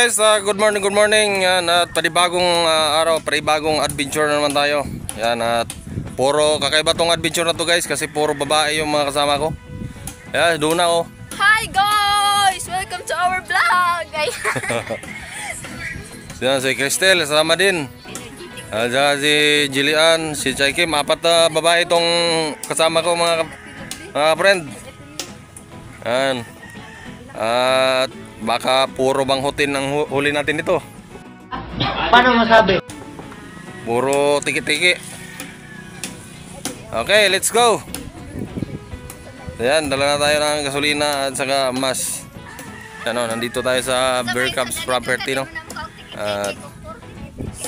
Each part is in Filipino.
guys, good morning. Yan, at panibagong araw, panibagong adventure na naman tayo. Yan, at puro kakaiba tong adventure na to guys, kasi puro babae yung mga kasama ko. Yan, doon na oh. Hi guys! Welcome to our vlog! Yan, si Cristel, kasama din. At saka si Jillian, si Chai Kim, apat na babae itong kasama ko mga friend. Yan. At baka puro banghutin ang huli natin dito. Paano masabi? Puro tiki-tiki. Okay, let's go. Ayan, dala na tayo ng gasolina at saka mas. Ano, nandito tayo sa Bear Cubs property, no?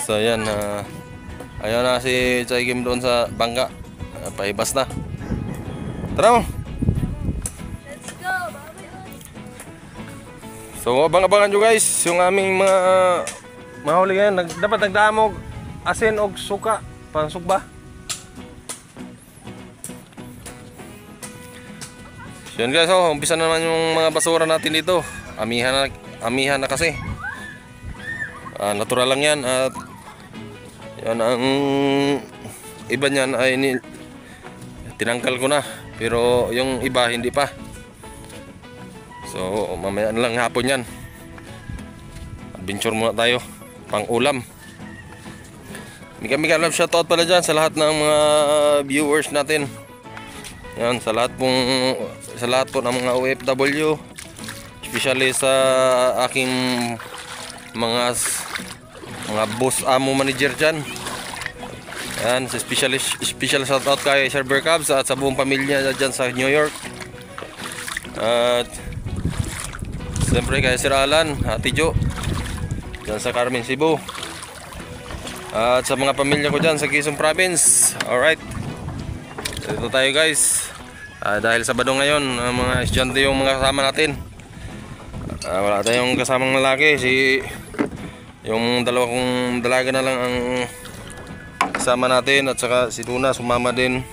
So ayan, ayun na si Chai Kim doon sa bangka. Pahibas na. Tara mo. So abang-abangan nyo guys yung aming mga mahuli ngayon. Dapat nagdamog asin o suka pang sukba. So yun guys, umpisa na naman yung mga basura natin dito. Amihan na kasi. Natural lang yan. At yan, ang iba niyan ay tinangkal ko na, pero yung iba hindi pa. So mamaya na lang hapon yan. Adventure muna tayo pang ulam. Mika love shoutout pala dyan sa lahat ng mga viewers natin. Yan, sa lahat po ng mga OFW, especially sa aking mga boss, amo, manager dyan. Yan, special shoutout kay Sir Bear Cubs at sa buong pamilya dyan sa New York. At siyempre kay Sir Alan, Ate Jo dyan sa Carmen, Cebu. At sa mga pamilya ko dyan sa Quezon Province. Alright, dito tayo guys. Dahil Sabado ngayon, mga estudyante yung mga kasama natin. Wala tayong kasamang lalaki. Yung dalawa kong dalaga na lang ang kasama natin. At saka si Tuna sumama din,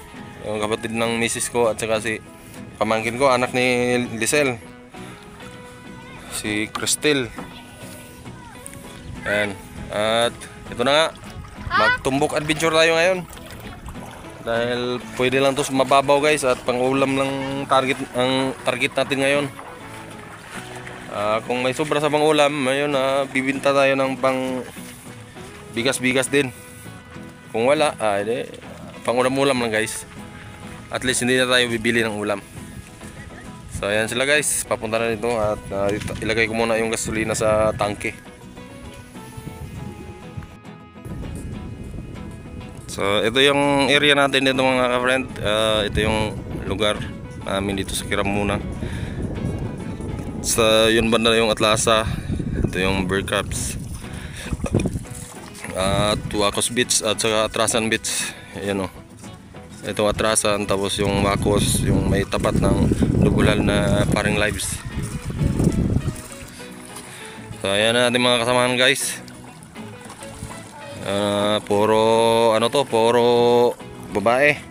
yung kapatid ng misis ko. At saka si pamangkin ko, anak ni Lisel, si Cristel. Ayan. At ito na nga, magtumbok adventure tayo ngayon. Dahil pwede lang to mababaw guys, at pang ulam lang target natin ngayon. Kung may sobra sa pang ulam, ngayon bibinta tayo ng pang bigas din. Kung wala, pang ulam lang guys. At least hindi na tayo bibili ng ulam. So ayan sila guys, papunta na dito at ilagay ko muna yung gasolina sa tangke. So ito yung area natin dito mga ka-friend. Ito yung lugar namin dito sa Kiramuna. Sa yun banda yung Atlasa. Ito yung Bear Cubs, Tuacos Beach at saka Atrasan Beach. Ayan o, ito Atrasan, tapos yung Wacos, yung may tapat ng Dugulal na Paring Lives. So ayan na ating mga kasamahan guys. Puro babae.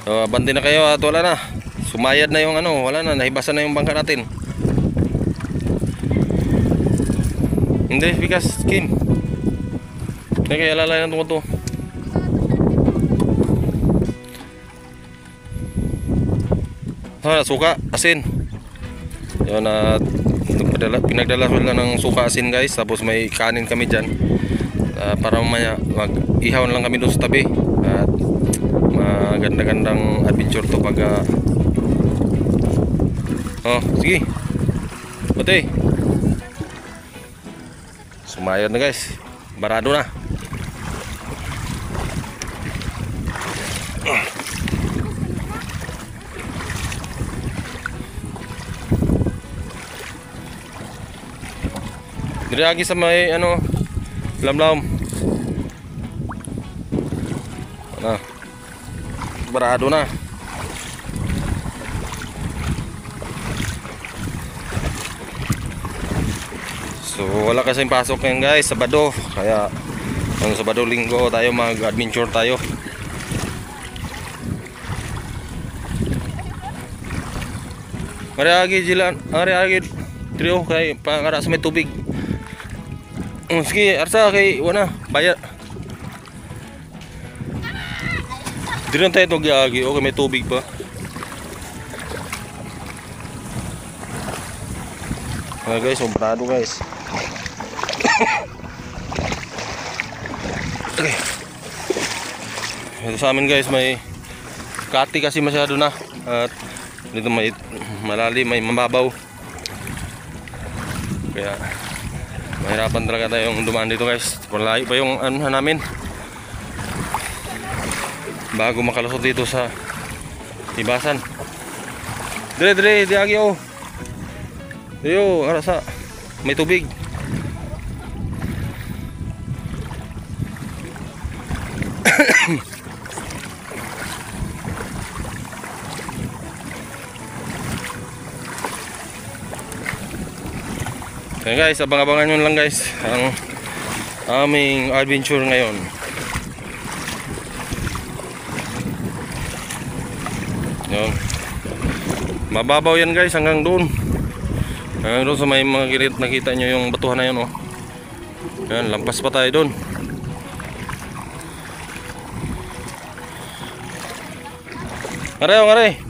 So bandi na kayo at wala na. Sumayad na yung wala na, nahibasan na yung bangka natin. Hindi, bigas, Kim. Kaya lalayan ito ko. Suka, asin. Yun, pinagdala ko lang ng suka, asin guys. Tapos may kanin kami dyan, para mamaya mag-ihaw lang kami doon sa tabi. At maganda-gandang adventure to pag sige, pati sumayad na guys, barado na. Diragi sa may lamlam. Barado na. So wala kasing pasok ngayon guys, Sabado. Kaya ang Sabado, Linggo tayo mag-adventure tayo. Mariagi jilan, mariagi trio kay para sa may tubig. Sige, arsa kay wala bayar. Di rin tayo agi. Okay, may tubig pa. Guys, sombrado guys. Okay. Ito sa amin guys, may kati kasi masyado na. At dito may malalim, may mababaw. Kaya mahirapan talaga tayong dumaan dito guys. Malayo pa yung ano namin bago makalusot dito sa Tibasan. Dire di agi oh. Yo, arasa. May tubig. Kaya guys, abang-abangan nyo lang guys ang aming adventure ngayon. Yun. Mababaw yan guys hanggang doon. Hanggang doon sa may mga gilid, nakita nyo yung batuhan na yun oh. Yan, lampas pa tayo doon. Aray.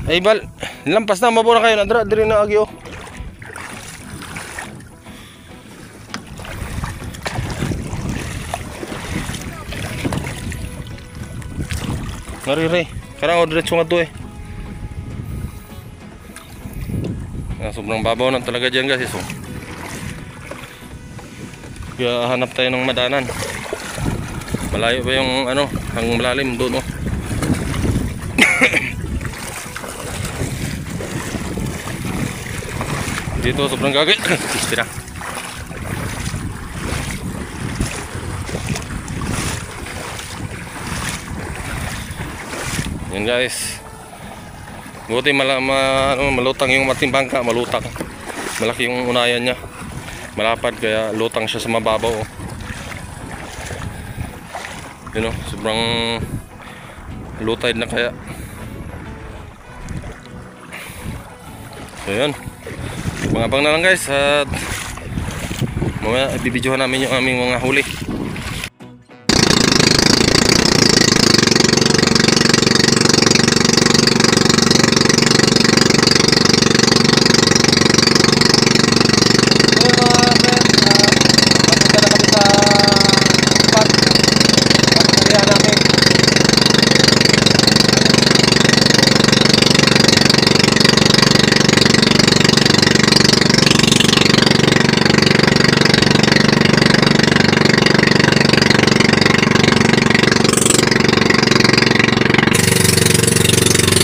Ay bal, lampas na, mabura kayo. Nadra, diri na agi oh. Ngari, karang ako diretso nga to eh. Sobrang babaw na talaga dyan guys. So, kaya hanap tayo ng madanan. Malayo pa yung ano, hanggang malalim doon oh. Dito sobrang gagawin. Tira. Yan guys. Buti malutang yung ating bangka, malutang. Malaki yung unayan niya. Malapad kaya lutang siya sa mababaw. Oh. Yun oh, sobrang low tide na kaya. So yun. Abang-abang na lang guys at mamaya ibibidyohan namin yung aming mga huli.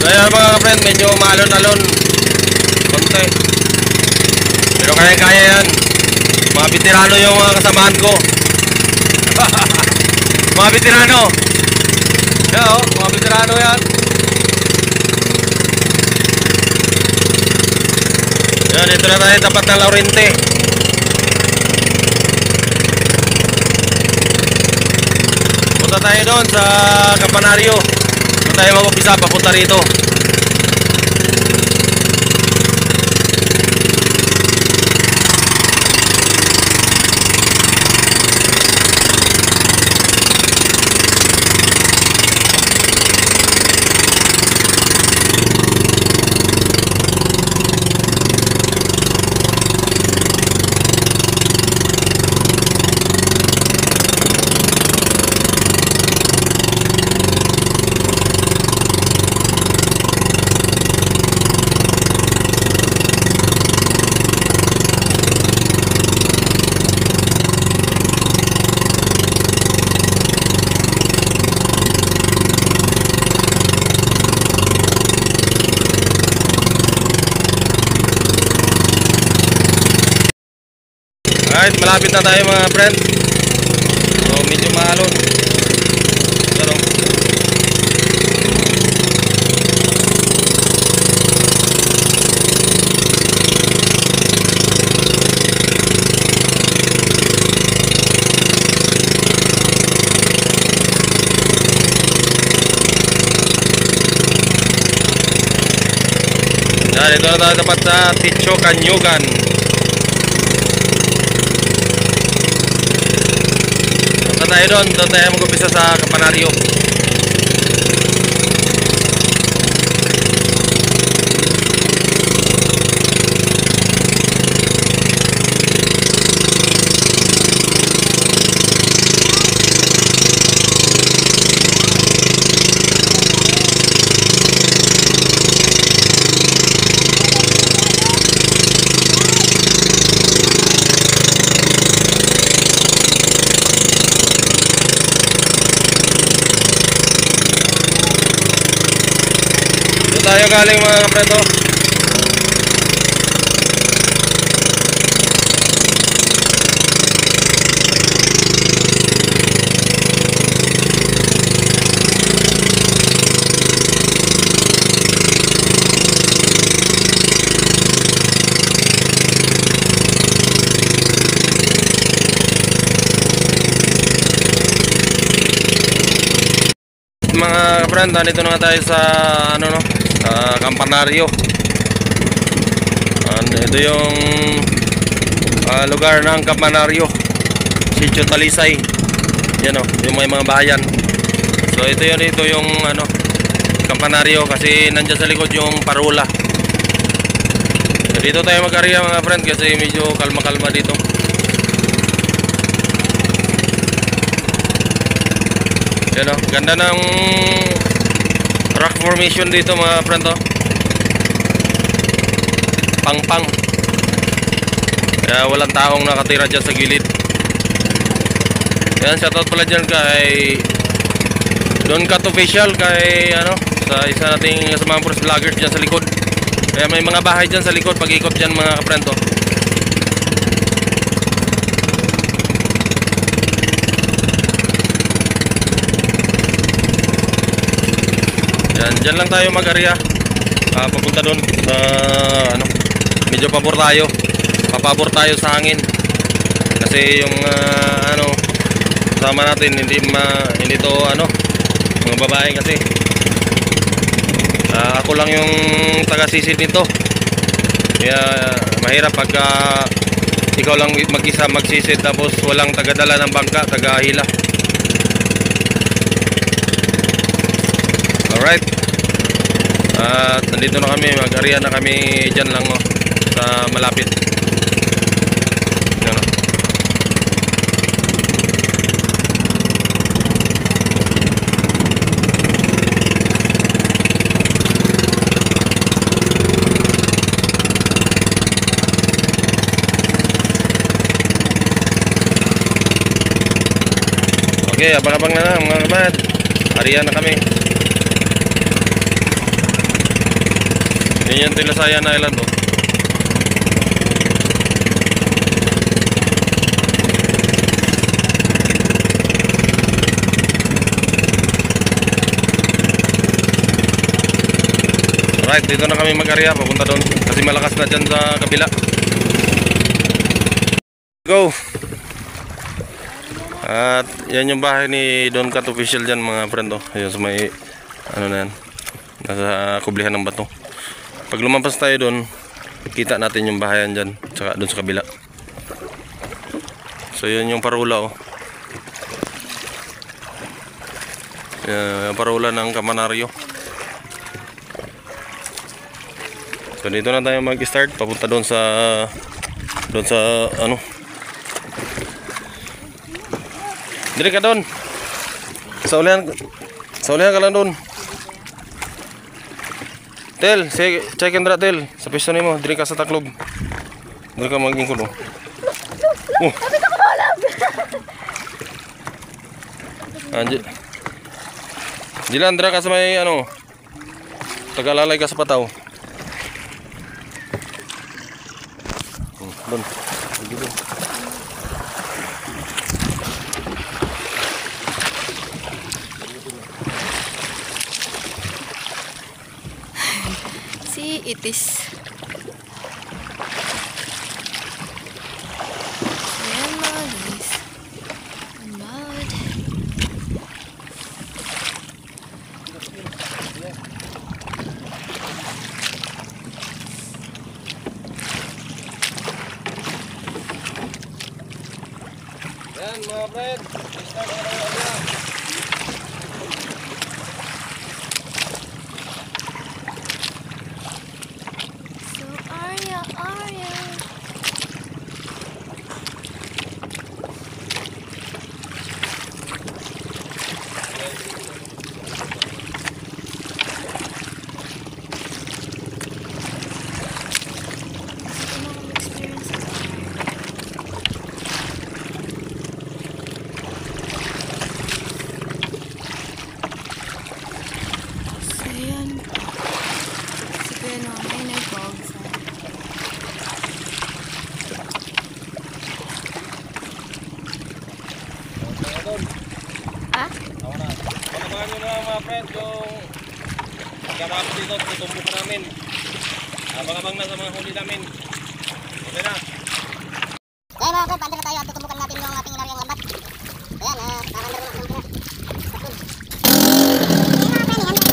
Ayan mga ka-friend, medyo maalon-alon konti. Pero kaya-kaya yan. Mga veterano yung mga kasamahan ko. Mga veterano. Yan o, mga veterano yan. Yan, ito na tayo tapat ng Laurente. Punta tayo doon sa Campanario. Doon tayo mag-upisa papunta rito. Alright, malapit na tayo mga friend. So medyo maalon. Pero yan, ito na tayo dapat sa Ticho Kanyugan. na tayo doon. Doon tayo mag-upisa sa Campanario. Tayo galing mga kapreto. Mga kapreto, nandito na nga tayo sa ano no, Campanario. Ito yung lugar ng Campanario, Sitio Talisay. Yan o, yung may mga bahayan. So ito yung ano, Campanario, kasi nandyan sa likod yung Parula. So dito tayo mag-area mga friend, kasi medyo kalma-kalma dito. Yan o, ganda ng rock formation dito mga friend oh. Pang-pang. Kaya walang taong nakatira dyan sa gilid. Yan, shoutout pala dyan kay Don Cat Official, kay ano, sa isa nating kasama first vloggers dyan sa likod. Kaya may mga bahay dyan sa likod pag ikot dyan mga friend oh. Yan, dyan lang tayo mag-area. Papunta doon sa ano, medyo pabor tayo. Papabor tayo sa hangin. Kasi yung ano, sama natin hindi to ano, mga babae kasi. Ako lang yung taga-sisid nito. Kaya mahirap pagka ikaw lang mag-isa magsisid tapos walang taga-dala ng bangka, taga-hila. Alright. At nandito na kami, mag-area na kami dyan lang oh, sa malapit. Yan, oh. Okay, abang-abang na lang mga kabad. Area na kami. Yan yung Tilasayan Island oh. Right, dito na kami mag-area, papunta doon kasi malakas na dyan sa kabila. Go! At yan yung bahay ni Don Cat Official dyan mga friend oh. Ayun sa may ano na yan, nasa kublihan ng bato. Pag lumampas tayo doon, kita natin yung bahayan dyan, tsaka doon sa kabila. So yun yung Parula oh. Yung Parula ng Campanario. So dito na tayo mag-start, papunta doon sa ano. Dili ka doon. Sa ulihan ka lang doon. Tel, sige, check and dra tel. Sa pisto nimo, diri ka sa taklog. Diri ka magingkod oh. Oh. Kapit ako malag! Dilan, dira ka sa may ano. Tagalalay ka sa pataw. Doon. Doon. See, it is. Ayan mga guys. Ang bawat. Yan mga friend, start na tayo agad. So Arya, Arya. Ayan. Si Kuya Nonoy nag-vlogs. Ah? Ako na. Panabahan nyo na mga friend yung pagkatapos dito, tutumbok namin. Abang-abang na sa mga huli namin. Okay na. Kaya mga friend, paandar na tayo at tutumbukan natin yung ating inaryang lambat. Ayan, nakandar na ng pira. Sakun. Kaya mga friend, yan.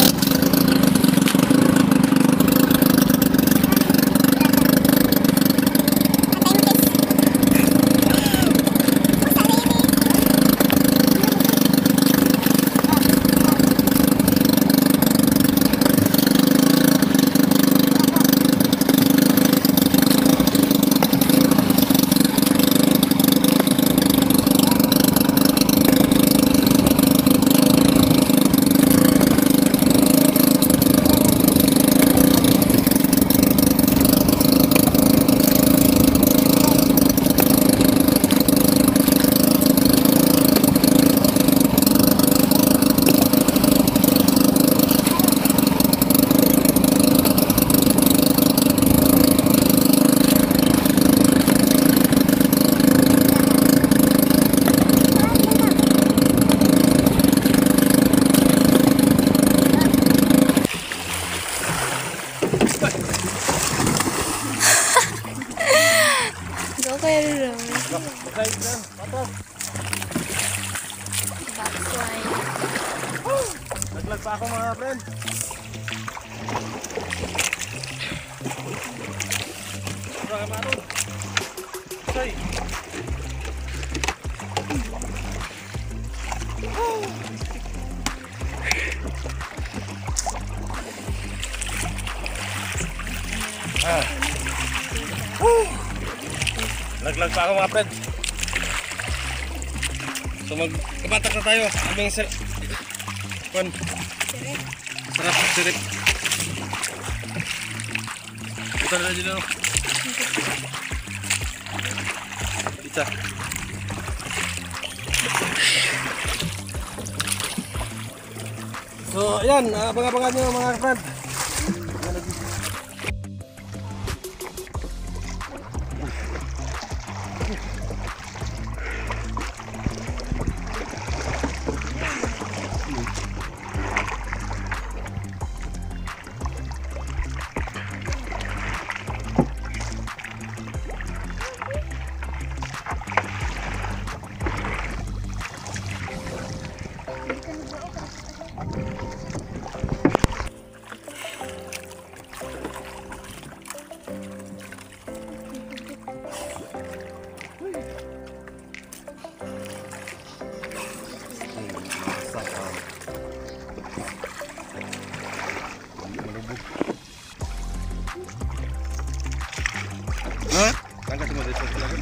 Go Kuya Ron. Backslide. Backslide. Naglag pa ako mga friend. Sobrang manon. Say. Laglag pa ako mga friend. So magkabatak na tayo. Aming sarap sirip. Ito na dito. Isa. So ayan, abang-abangan nyo mga friend. Hah? Angkat semua dari satu lagi.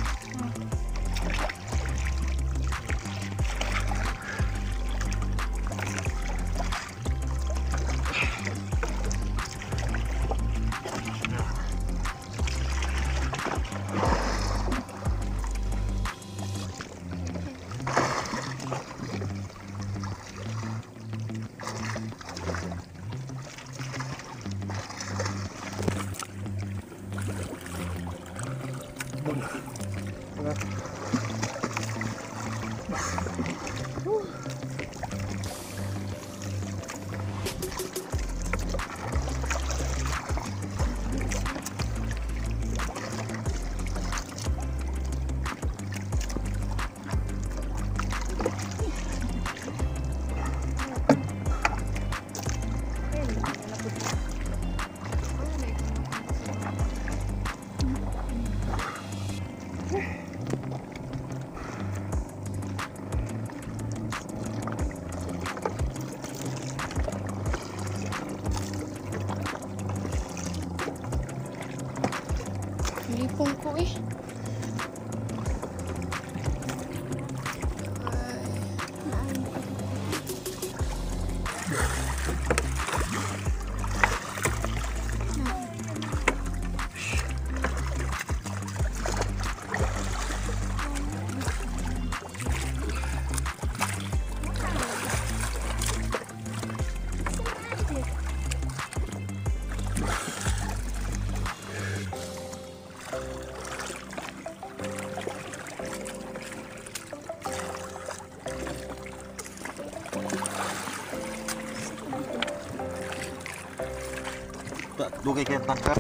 Dugay kayang tangka.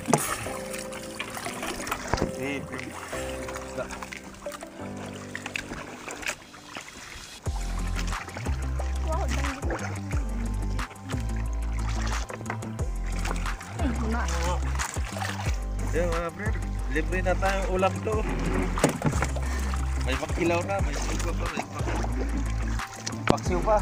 Yan mga friend, libre na tayong ulam to. May pakilaw na, may sugo pa, may paksiw pa.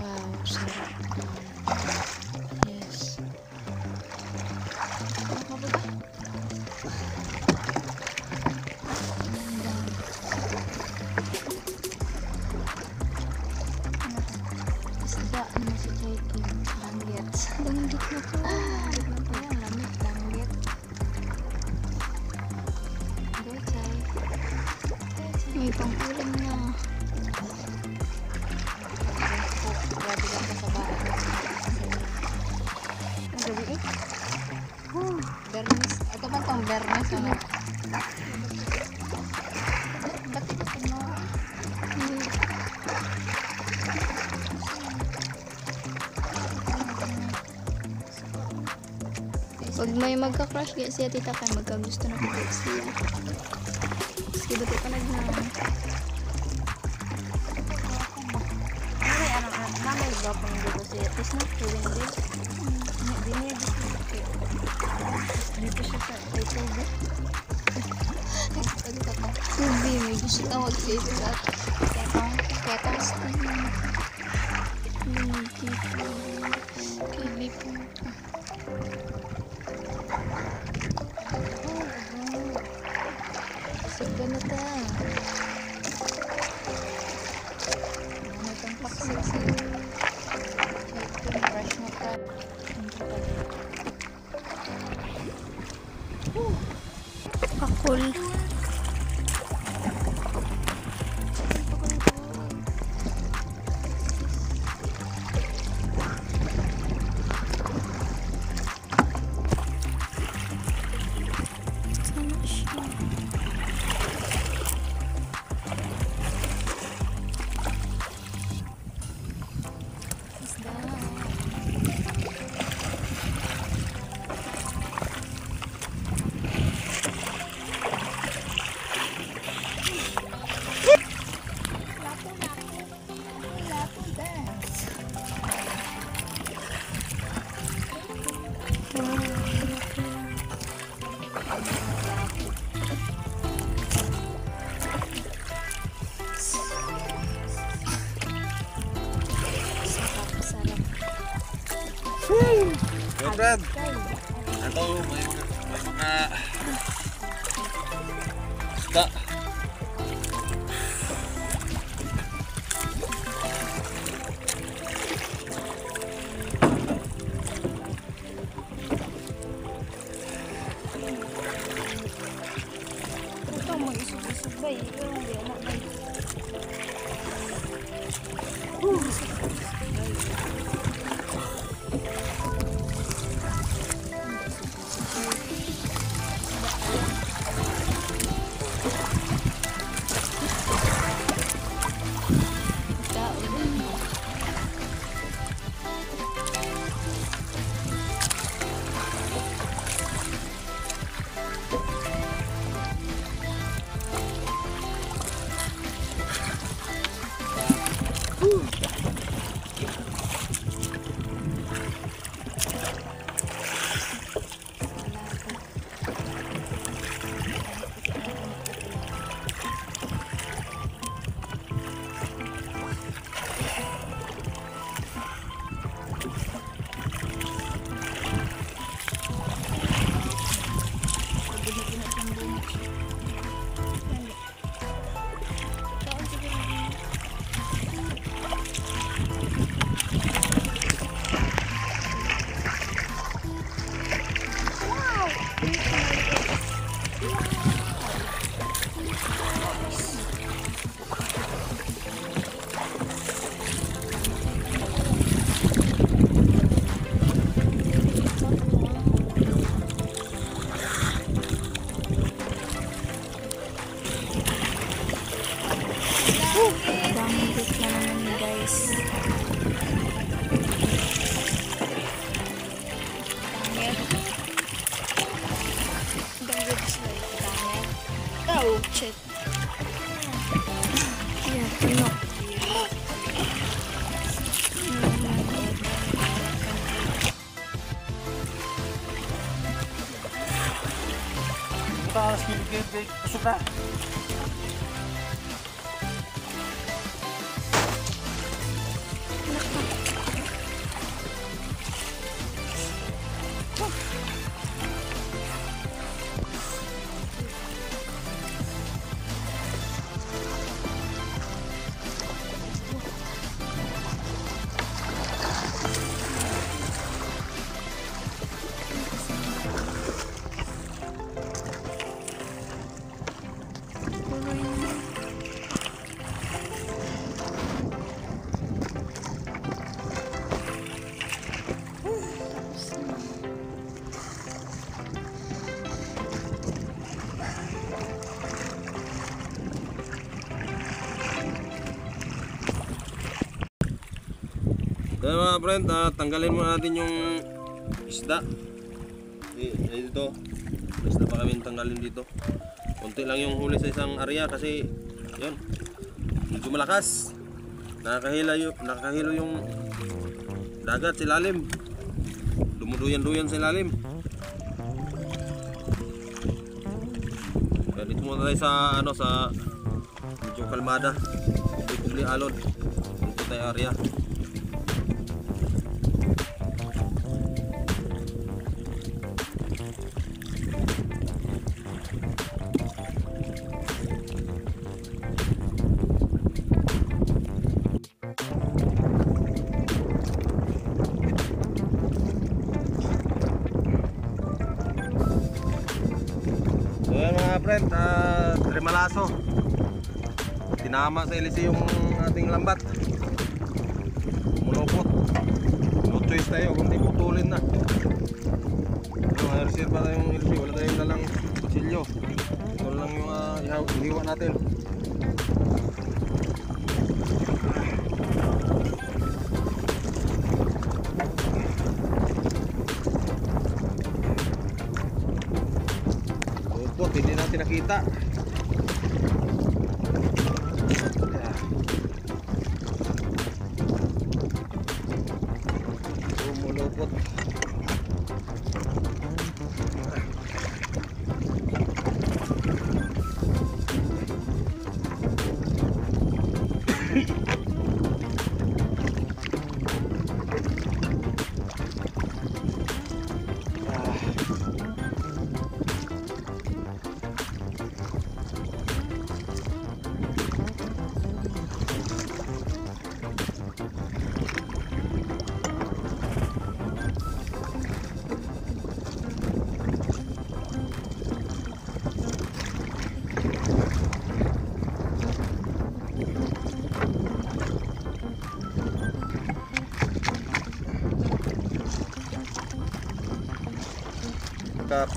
Wow, sarap. Yes. Isda ano si Jackie? Langgit. Langgit na po. Langgit na po yan. Lamig. Langgit. Gochay. May pang-ulam na. Grabe lang sa bahay. Ang gabi eh. Bernes. Ito ba itong Bernes? Ano? Ba't ito sa mga? Pag may magka-crush gaya siya tita kay magkagusto na ko siya. Sige ba ito ka nagnaman? Nanay, nanay ba pang gusto siya? Tis na, pwede na din. Hindi niya gusto na ko. Dito siya sa tubo. Tubi, may gusto tawag siya sa petals. Kibi po. Sige na ta. May paksik siya. Brush na ta. Kakul. Yo, Brad. Ito, may mga isda. Ito mo isubay. Ito hindi anak na. Update na naman guys. Pangit. Pangit sila. Pangit. Oh, shit. Ayan, puno. Taas kilig kusog na. Kaya mga friend, tanggalin muna natin yung isda. Dito, isda pa kami tanggalin dito. Konti lang yung huli sa isang area kasi yun, medyo malakas. Nakakahilo yung dagat sa ilalim. Dumuduyan-duyan sa ilalim. Kaya dito muna tayo sa sa medyo kalmada. Kubli alon. Dito tayo area. Friend, tremalaso. Tinama sa ilisi yung ating lambat. Mulupot. No choice tayo, kundi putulin na. Reserve pa tayong ilisi, wala tayong dalang kutsilyo. Ito lang yung ihiwa natin. Hindi natin nakita. Lumulupot.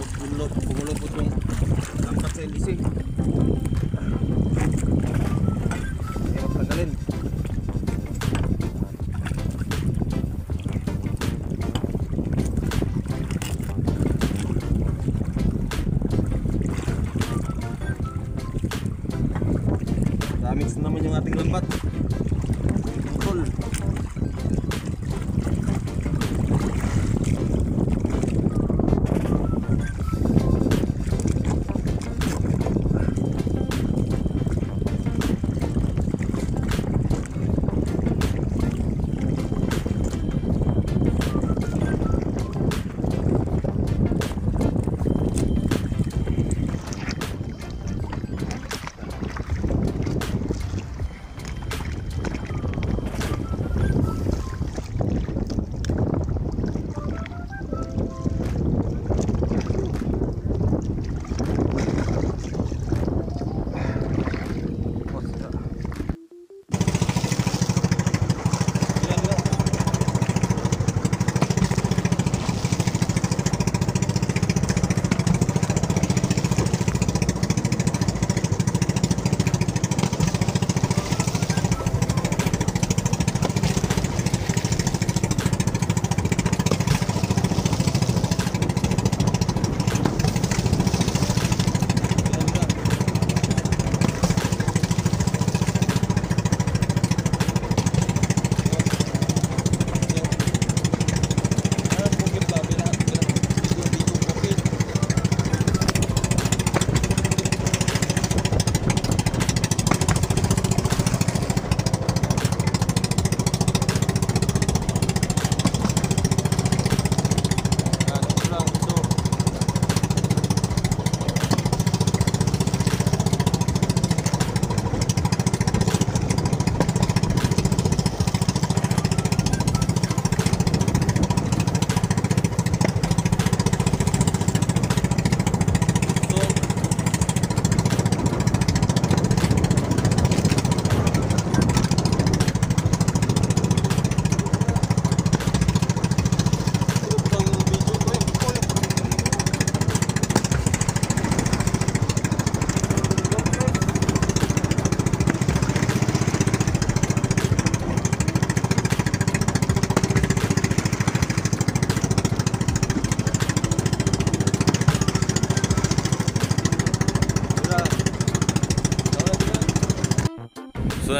Pumulupot yung lambat sa LDC. Hirap tagalin. Damage na naman yung ating lambat. Putol.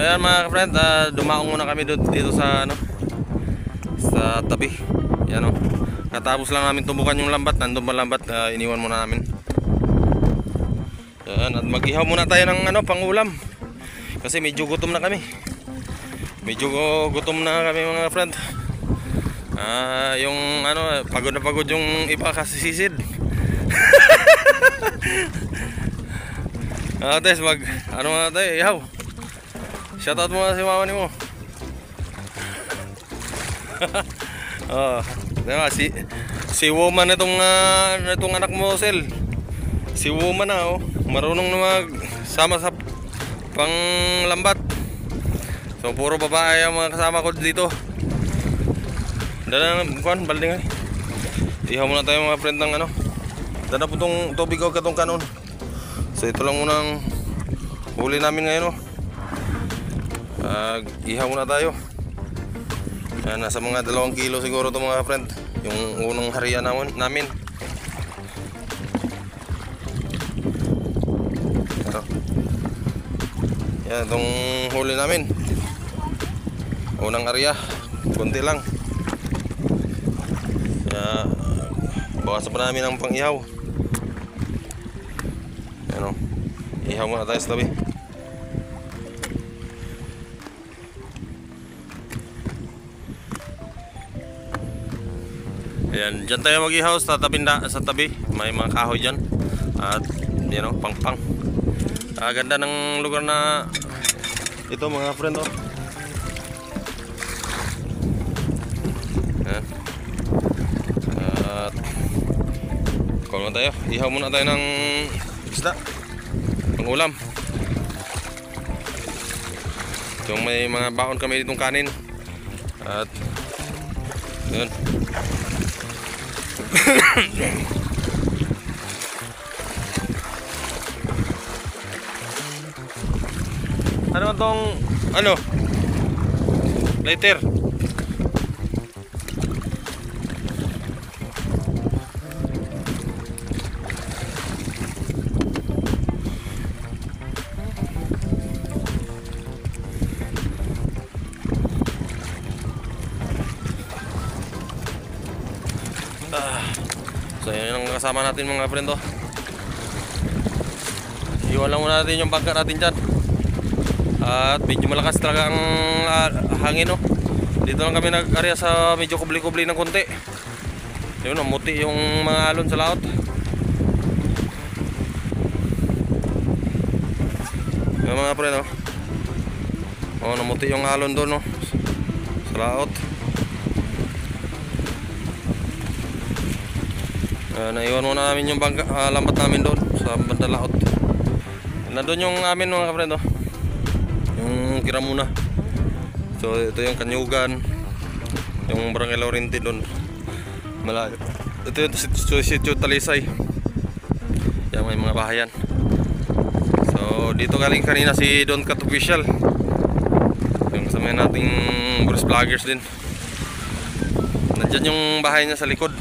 Ayan mga friend, dumaong muna kami dito sa ano, sa tabi. Yan o. Katapos lang namin tumbukan yung lambat, nandun pa lambat, iniwan muna namin. Yan, at mag-ihaw muna tayo ng ano, pangulam. Kasi medyo gutom na kami. Medyo gutom na kami mga friend. Yung ano, pagod na pagod yung iba kasi sisid. Tes, ano nga tayo, ihaw. Shoutout mo si mama ni mo. Diba, si woman itong anak mo, Sel. Si woman na, marunong na magsama sa panglambat. So puro babae ang mga kasama ko dito. Dala na, kuhan, balding ay. Ihaw muna tayo mga friend ng ano. Dala po itong tubig o katong kanon. So ito lang munang huli namin ngayon. Ihaw muna tayo. Nasa mga 2 kilo siguro ito mga friend. Yung unang harian namin. Yan itong huli namin. Unang area, konti lang. Bawasan pa namin ang pang-ihaw. Yan o. Ihaw muna tayo sa tabi. Ayan, dyan tayo mag-ihaw sa tabi. May mga kahoy dyan. At yan o, pang-pang. Ganda ng lugar na ito mga friend o. Ayan. At call mo tayo. Ihaw muna tayo ng isda, pang-ulam. So may mga baon kami ditong kanin. At yun. Ano tong ano? Lighter. So yun ang kasama natin mga friend. Iwan lang muna natin yung bangka natin dyan. At medyo malakas talaga ang hangin Dito lang kami nag-area sa medyo kubli-kubli ng konti. Yun, namuti yung mga alon sa laot. Yung mga friend namuti yung alon doon sa laot. Naiwan muna namin yung lambat namin doon sa banda laot. Nandun yung amin mga friend yung Kiramuna. So ito yung Kanyugan, yung Barangay Laurenti doon malayo. Ito yung sitio Talisay. Yan, may mga bahayan. So dito galing kanina si Don Cat Official, yung kasama nating Bruce Vloggers din. Nandyan yung bahay niya sa likod.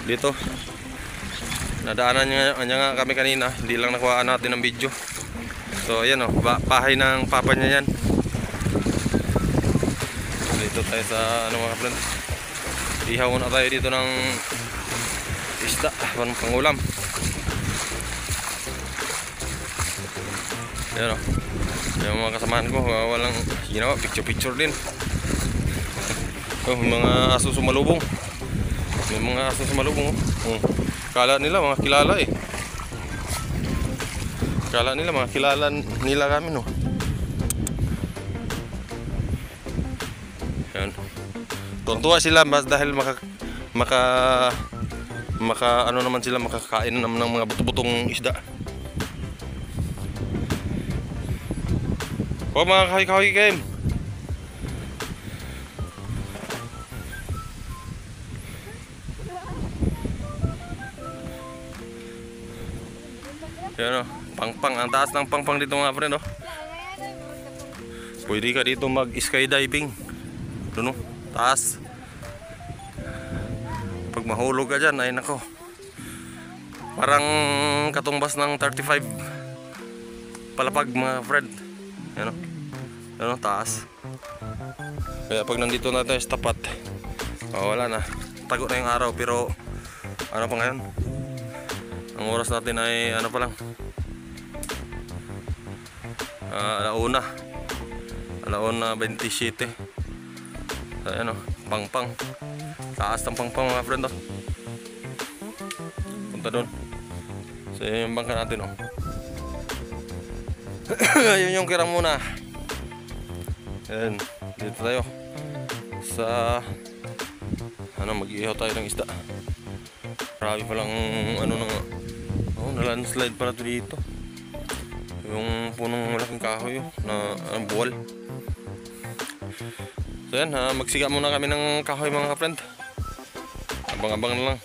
Dito nadaanan niya nga kami kanina, hindi lang nakuhaan natin ng video. So ayan bahay ng papa niya yan. Dito tayo sa ano mga friend, ihaw na tayo dito ng isda, pangulam. Ayan yung mga kasamaan ko, walang ginawa, picture din. Mga aso sumalubong. May mga aso sumalubong Kala nila mga kilala Kala nila mga kilala nila kami Yan. Tuntua sila dahil maka ano naman sila, makakain naman ng mga buto-butong isda. Mga kahoy-kahoy game. Yan pang-pang, ang taas ng pang-pang dito mga friend Pwede ka dito mag-skydiving. Doon taas. Pag mahulog ka dyan, ay nako, parang katumbas ng 35 palapag mga friend. Yan Ano, taas. Kaya pag nandito na tayo sa tapat, wala na. Tago na yung araw, pero ano pa ngayon? Ang oras natin ay ano pa lang? Alauna 27. Ayan o, pangpang. Taas ng pangpang mga friend o. Punta doon. So yun yung bangka natin o. Yun yung kirang muna. Ayan, dito tayo sa mag-ihaw tayo ng isda. Marami palang na-landslide pala ito dito. Yung punong malaking kahoy na buwal. So yan, magsiga muna kami ng kahoy mga friend. Abang-abang na lang.